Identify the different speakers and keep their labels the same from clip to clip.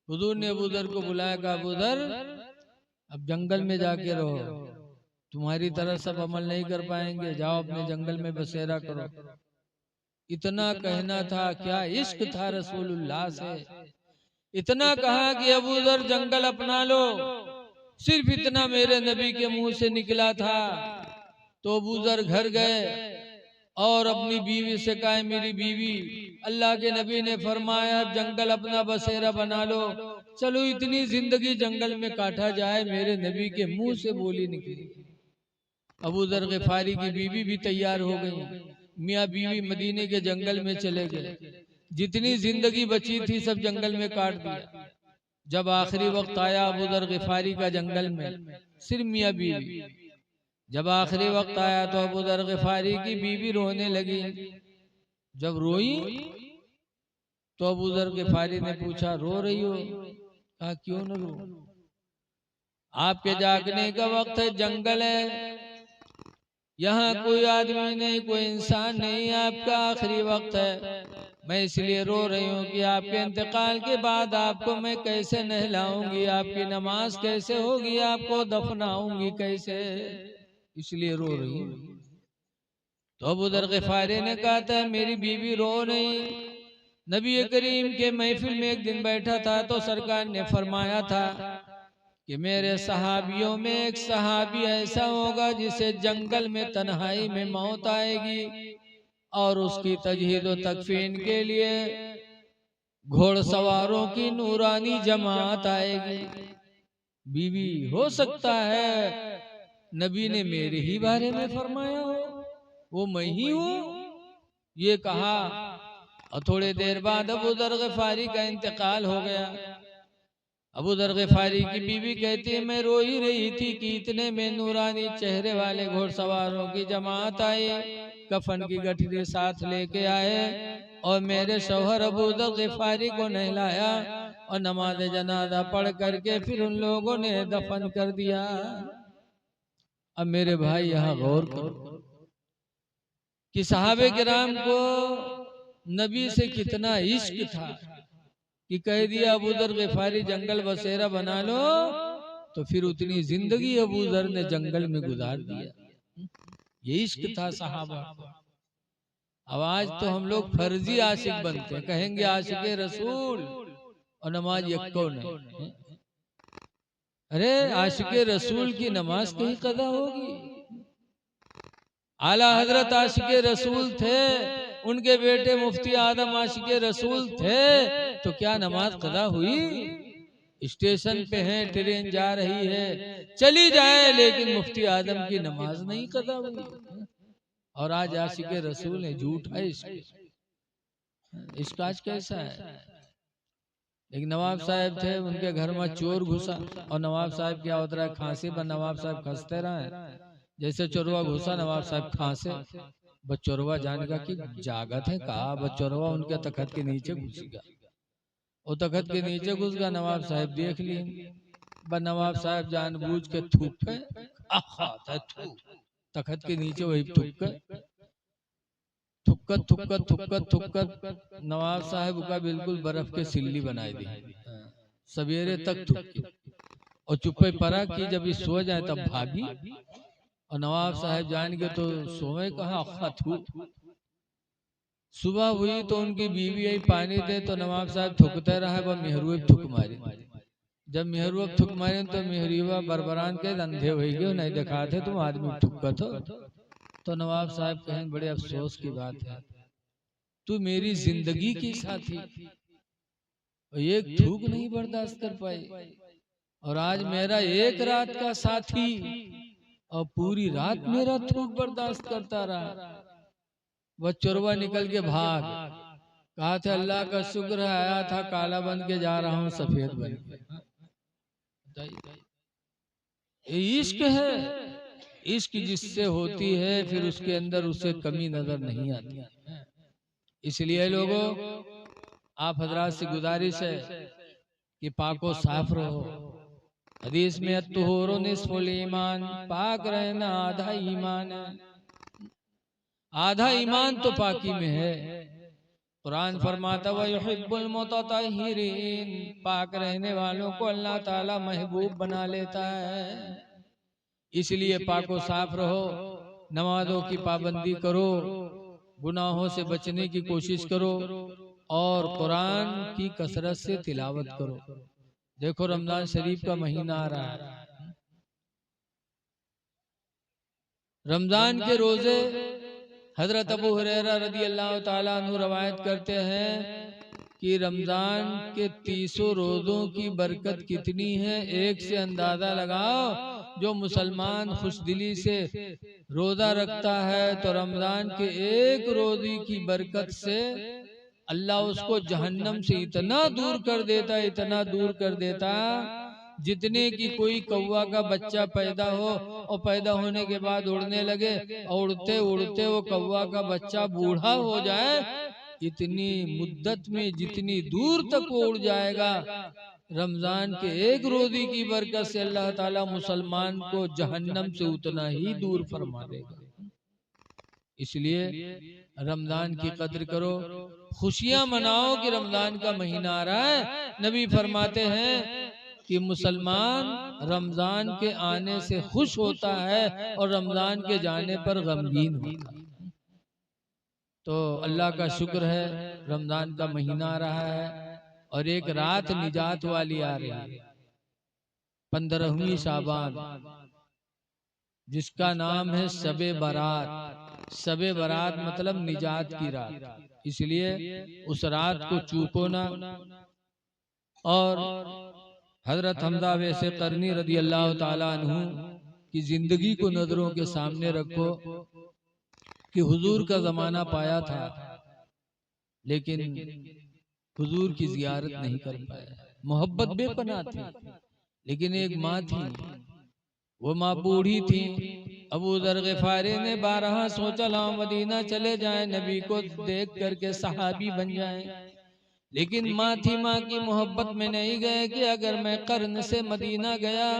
Speaker 1: हुजूर ने अबू दर को बुलाया, कहा अबू दर अब जंगल में जाके रहो, तुम्हारी तरह सब अमल नहीं कर पाएंगे, जाओ अपने जंगल में बसेरा करो। इतना कहना था, क्या इश्क था रसूलुल्लाह से। इतना कहा कि अबू दर जंगल अपना लो, सिर्फ इतना मेरे नबी के मुंह से निकला था। तो अबू दर घर गए और अपनी बीवी से कहा, मेरी बीवी, अल्लाह के नबी ने फरमाया जंगल अपना बसेरा बना लो, चलो इतनी जिंदगी जंगल में काटा जाए। मेरे नबी के मुंह से बोली निकली। अबू दर गिफारी की बीवी भी तैयार हो गई, मियाँ बीवी मदीने के जंगल में चले गए। जितनी जिंदगी बची थी सब जंगल में काट दिया। जब आखिरी वक्त आया अबू दर गिफारी का जंगल में, सिर्फ मियाँ बीवी। जब आखिरी वक्त आया तो अबू दर गिफारी की बीवी रोने लगी। जब रोई तो अबू दर गिफारी ने पूछा, रो रही हो? कहा क्यों न रो, आपके जागने का वक्त है, जंगल है, यहाँ कोई आदमी नहीं, कोई इंसान नहीं, आपका आखिरी वक्त है। मैं इसलिए रो रही हूँ कि आपके इंतकाल के बाद आपको मैं कैसे नहलाऊंगी, आपकी नमाज कैसे होगी, आपको दफनाऊंगी कैसे, इसलिए रो रही हूँ। तो अबू दर गिफारी ने कहा था, मेरी बीवी रो नहीं। नबी करीम के महफिल में एक दिन बैठा था तो सरकार ने फरमाया था कि मेरे सहाबियों में एक सहाबी ऐसा होगा जिसे जंगल में तन्हाई में मौत आएगी और उसकी तजहीद व तकफीन के लिए घोड़सवारों की नूरानी जमात आएगी। बीवी, हो सकता है नबी ने मेरे ही बारे में फरमाया हो, वो मैं ही हूँ, ये कहा। और थोड़ी देर बाद अबू दर गिफारी का इंतकाल हो गया। अबू दर गिफारी की बीवी कहती है, मैं रो ही रही थी कि इतने में नूरानी चेहरे वाले घोड़सवारों की जमात आई, कफन की गठरी साथ लेके आए और मेरे शौहर अबू दर गिफारी को नहलाया और नमाज जनाजा पढ़ करके फिर उन लोगों ने दफन कर दिया। अब मेरे भाई यहाँ गौर करो कि सहाबे किराम को नबी से कितना इश्क था कि कह दिया अबू दर गिफारी जंगल बसेरा बना लो, तो फिर उतनी जिंदगी अबू दर ने जंगल में गुजार दिया। ये इश्क था सहाबा। अब आज तो हम लोग फर्जी आशिक बनते हैं, कहेंगे आशिक रसूल और नमाज यक्को नहीं। अरे आशिक रसूल की नमाज कहीं कदा होगी? आला हजरत आशिक रसूल थे, उनके बेटे मुफ्ती आदम आशिक रसूल थे, तो क्या नमाज कदा हुई? स्टेशन पे है, ट्रेन जा रही है, चली जाए, लेकिन मुफ्ती आदम की नमाज नहीं कदा हुई। और आज आशिक रसूल है, झूठ है इसका आज कैसा है? एक नवाब साहब थे, उनके घर में चोर घुसा और नवाब साहब क्या होता है, खांसी पर नवाब साहब खसते रहे। जैसे चोरवा घुसा, नवाब साहब खांसे, बचोरवा जानेगा कि जागत है, कहा बचोरवा उनके तखत के नीचे घुसेगा। वो तखत के नीचे घुस गया, नवाब साहब देख लिए, बस नवाब साहब जानबूझ के थूके, तखत के नीचे वही थूक थुक्कत थुक्कत थुक्कत थुक्कत नवाब साहब का बिल्कुल बर्फ के सिल्ली बनाई दी। सवेरे तक थुक्की और चुप्पे पड़ा कि जब ये सो जाए तब भागी। और नवाब साहब जान के तो सोए कहा अखा थू। सुबह हुई तो उनकी बीवी आई पानी दे, तो नवाब साहब थुकते रहा, वह मेहरू थुक मारी। जब मेहरू थुक मारे तो मेहरीवा बरबरान के अंधे हो गए, नहीं दिखाते तुम आदमी थुक्कत हो। तो नवाब साहब कहें बड़े अफसोस की बात है, तू मेरी जिंदगी की साथी, एक थूक नहीं बर्दाश्त कर पाई, और आज मेरा एक रात का साथी और पूरी रात मेरा थूक बर्दाश्त करता रहा। वह चोरवा निकल के भाग, कहा था अल्लाह का शुक्र है आया था काला बन के जा रहा हूँ सफेद बन के। इश्क है, इश्क जिससे होती है फिर उसके अंदर उसे कमी नजर नहीं आती। इसलिए लोगों, आप हजरात से गुजारिश है कि पाको साफ रहो। हदीस में अत्तुहूरु निस्फुल ईमान, पाक रहना आधा ईमान है। आधा ईमान तो पाकी में है। कुरान फरमाता व युहिब्बुल मुतत्तहिरीन, पाक रहने वालों को अल्लाह ताला महबूब बना लेता है। इसलिए पाको साफ रहो, नमाजों की पाबंदी करो, गुनाहों से बचने की कोशिश करो और कुरान की कसरत से तिलावत करो। देखो रमजान शरीफ का महीना आ रहा है, रमजान के रोजे हजरत अबू हुरैरा रदी अल्लाह ताला अन्हु रवायत करते हैं कि रमजान के 30 रोजों की बरकत कितनी है, एक से अंदाजा लगाओ। जो मुसलमान खुशदिली से रोजा रखता है तो रमजान के एक रोजे की बरकत से अल्लाह उसको जहन्नम से इतना दूर कर देता, इतना दूर कर देता, जितने की कोई कौवा का बच्चा पैदा हो और पैदा होने के बाद उड़ने लगे और उड़ते उड़ते वो कौवा का बच्चा बूढ़ा हो जाए, इतनी मुद्दत में जितनी दूर तक वो उड़ जाएगा, रमजान के एक रोजे की बरकत से अल्लाह ताला मुसलमान को जहन्नम से उतना ही दूर फरमा देगा। इसलिए रमजान की कद्र करो, खुशियां मनाओ कि रमजान का महीना आ रहा है। नबी फरमाते हैं कि मुसलमान रमजान के आने से खुश होता है और रमजान के जाने पर गमगीन होता है। तो अल्लाह का शुक्र है रमजान का महीना आ रहा है और एक रात निजात वाली आ रही है, 15वीं शाबान, जिसका नाम है शबे बारात। शबे बारात मतलब निजात की रात, इसलिए उस रात को चूको ना। और हजरत हमजा वैसे करनी रदी अल्लाह ताला अन्हु की जिंदगी को नजरों के सामने रखो कि हुजूर का जमाना पाया था लेकिन हुजूर की जियारत नहीं कर पाया। मोहब्बत बेपनाह थी, लेकिन एक माँ थी, वो माँ बूढ़ी थी। अबू दर गिफारी ने 12 सोचा लाओ मदीना चले जाएं, नबी को देख करके सहाबी बन जाएं, लेकिन माँ थी, माँ की मोहब्बत में नहीं गए कि अगर मैं कर्न से मदीना गया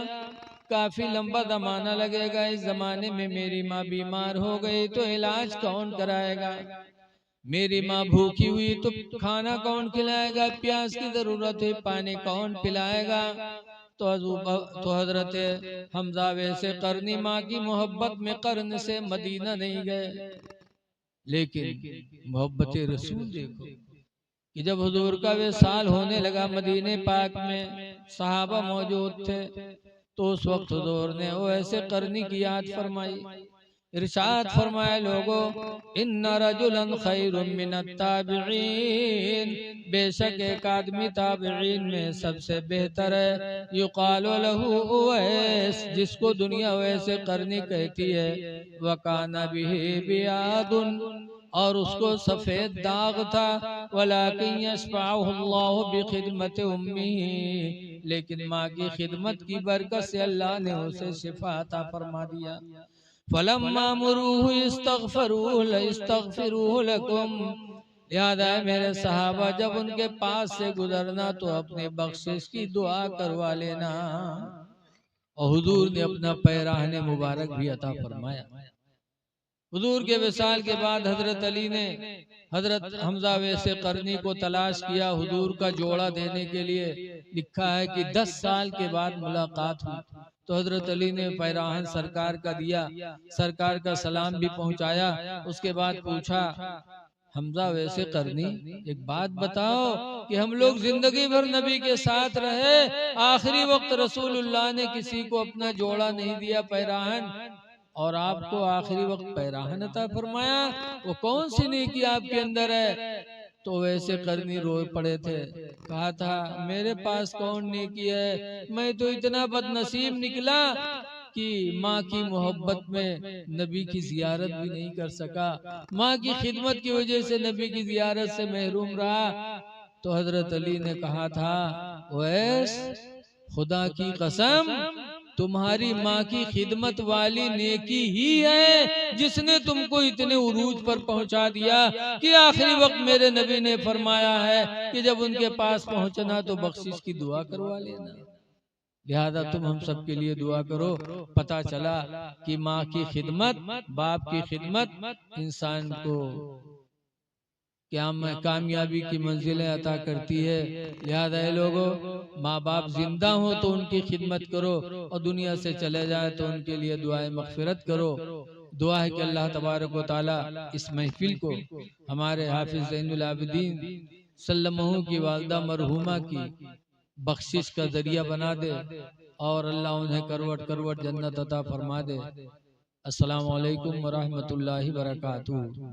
Speaker 1: काफी लंबा जमाना लगेगा, इस जमाने में मेरी माँ बीमार हो गई तो इलाज कौन कराएगा, मेरी माँ भूखी हुई तो खाना कौन खिलाएगा, प्यास की जरूरत है पानी कौन पिलाएगा। तो हजरत हमजा वैसे करनी माँ की मोहब्बत में कर्न से मदीना नहीं गए, लेकिन मोहब्बत रसूल देखो कि जब हुजूर का वे साल होने लगा मदीने पाक में, सहाबा मौजूद थे, तो उस वक्त हुजूर ने वो ऐसे करनी की याद फरमाई, इरशाद फरमाया, लोगो इन्ना रजुलन खैरुम मिनत ताबिईन, बेशक एक आदमी ताबिईन में सबसे बेहतर है, युकालु लहू उवैस, जिसको दुनिया वैसे करनी कहती है, वकाना बिही बियादुन, और उसको सफेद दाग था, वलाकिन यशफअहुल्लाहु बिखिदमत उम्मी, लेकिन माँ की खिदमत की बरकत से अल्लाह ने उसे शिफा अता फरमा दिया। फलम्मा मुरूहु इस्तगफिरूहु लकुम, लिहाजा मेरे सहाबा जब उनके पास से गुजरना तो अपने बख्शिश की दुआ करवा लेना। और हुजूर ने अपना पैराहने मुबारक भी अता फरमाया। हुजूर के विसाल के बाद हजरत अली ने हजरत हमजा वैसे करनी को तलाश किया हुजूर का जोड़ा देने के लिए। लिखा है कि 10 साल के बाद मुलाकात हुई तो हजरत अली ने पैराहन सरकार का दिया, सरकार का सलाम भी पहुंचाया। उसके बाद पूछा, हमजा वैसे करनी एक बात बताओ कि हम लोग जिंदगी भर नबी के साथ रहे, आखिरी वक्त रसूलुल्लाह ने किसी को अपना जोड़ा नहीं दिया पैराहन, और आपको आखिरी वक्त पैराहन अता फरमाया, वो कौन सी नेकी आपके अंदर है। तो वैसे करनी रो पड़े थे, कहा था मेरे पास कौन नेकी है, मैं तो इतना बदनसीब निकला कि माँ की मोहब्बत में नबी की जियारत भी नहीं कर सका, माँ की खिदमत की वजह से नबी की जियारत से महरूम रहा। तो हजरत अली ने कहा था, वैस खुदा की कसम तुम्हारी माँ की खिदमत वाली नेकी ही है जिसने तुमको इतने उरूज पर पहुंचा दिया कि आखिरी वक्त मेरे नबी ने फरमाया है कि जब उनके पास पहुंचना तो बख्शिश की दुआ करवा लेना। लिहाजा तुम हम सब के लिए दुआ करो। पता चला कि माँ की खिदमत, बाप की खिदमत इंसान को कामयाबी की मंजिलें अता करती है। लिहाजा ये लोगों, माँ बाप जिंदा हो तो उनकी खिदमत करो और दुनिया से चले जाए तो उनके लिए दुआए मगफिरत करो। दुआ है कि अल्लाह तबारक व तआला इस महफिल को हमारे हाफिज ज़ैनुल आबिदीन सल्लल्लाहु की वालदा मरहुमा की बख्शिश का जरिया बना दे और अल्लाह उन्हें करवट करवट जन्नत अता फरमा दे। अस्सलामु अलैकुम व रहमतुल्लाहि व बरकातुहू।